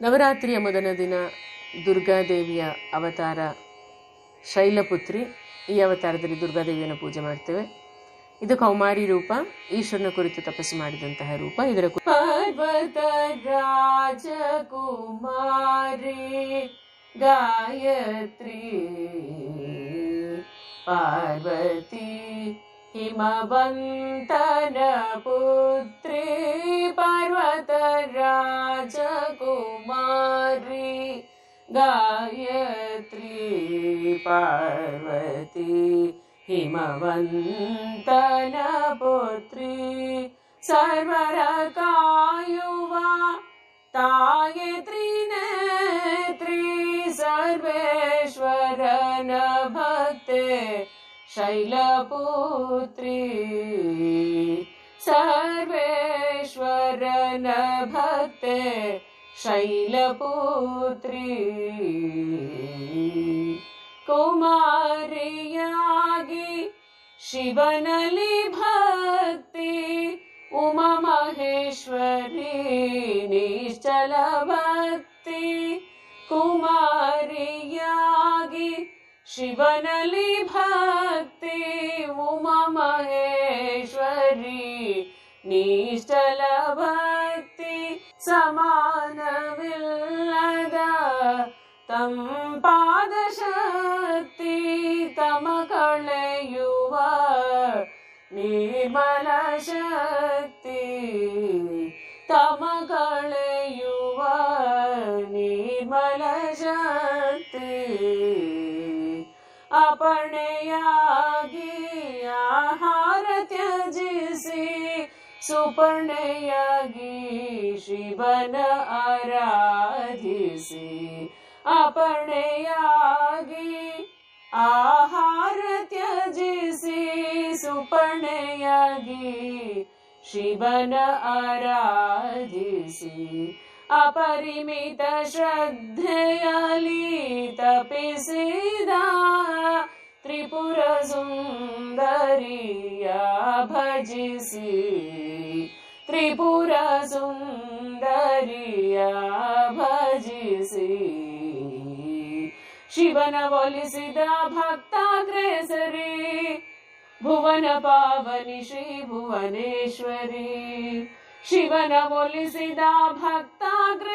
ನವರಾತ್ರಿಯ ಮೊದಲ ದಿನ ದುರ್ಗಾದೇವಿಯ ಅವತಾರ ಶೈಲಪುತ್ರಿ. ಈ ಅವತಾರದಲ್ಲಿ ದುರ್ಗಾದೇವಿಯನ್ನು ಪೂಜೆ ಮಾಡ್ತೇವೆ. ಇದು ಕೌಮಾರಿ ರೂಪ, ಈಶ್ವರನ ಕುರಿತು ತಪಸ್ಸು ಮಾಡಿದಂತಹ ರೂಪ. ಇದರ ಪರ್ವತ ರಾಜಕುಮಾರಿ ಗಾಯತ್ರಿ ಪಾರ್ವತಿ ಹಿಮವಂತನ ಪುತ್ರಿ ಪರ್ವತ ರಾಜಕುಮಾರಿ ಗಾಯತ್ರಿ ಪಾರ್ವತಿ ಹಿಮವಂತನ ಪುತ್ರಿ ಸರ್ವರ ಕಾಯುವ ತಾಯೆ ತ್ರಿನೇತ್ರಿ ಸರ್ವೇಶ್ವರನ ಭಕ್ತೆ ಶೈಲಪುತ್ರಿ ಸರ್ವೇಶ್ವರನ ಭಕ್ತೆ ಶೈಲಪುತ್ರಿ ಕುಮಾರಿಯಾಗಿ ಶಿವನಲ್ಲಿ ಭಕ್ತಿ ಉಮಾ ಮಹೇಶ್ವರಿ ನಿಶ್ಚಲ ಭಕ್ತಿ ಕುಮಾರಿಯಾಗಿ ಶಿವನಲ್ಲಿ ಭಕ್ತಿ ಉಮಾ ಮಹೇಶ್ವರಿ ನಿಶ್ಚಲ ಭಕ್ತಿ ಸಮಾನವಿಲ್ಲದ ತಂಪಾದ ಶಕ್ತಿ ತಮ ಕಳೆಯುವ ನಿರ್ಮಲ ಶಕ್ತಿ ತಮ ಕಳೆಯುವ ನಿರ್ಮಲ ಶಕ್ತಿ ಅಪರ್ಣೆಯಾಗಿ ಆಹಾರ ತ್ಯಜಿಸಿ ಸುಪರ್ಣೆಯಾಗಿ ಶಿವನ ಆರಾಧಿಸಿ ಅಪರ್ಣೆಯಾಗಿ ಆಹಾರ ತ್ಯಜಿಸಿ ಸುಪರ್ಣೆಯಾಗಿ ಶಿವನ ಆರಾಧಿಸಿ ಅಪರಿಮಿತ ಶ್ರದ್ಧೆಯಲ್ಲಿ ತಪಿಸಿದ ತ್ರಿಪುರ ಸುಂದರಿಯ ಭಜಿಸಿ ತ್ರಿಪುರ ಸುಂದರಿಯ ಭಜಿಸಿ ಶಿವನ ಒಲಿಸಿದ ಭಕ್ತಾಗ್ರೇಸರಿ ಭುವನ ಪಾವನಿ ಶ್ರೀ ಭುವನೇಶ್ವರಿ ಶಿವನ ಒಲಿಸಿದ ಭಕ್ತಾಗ್ರ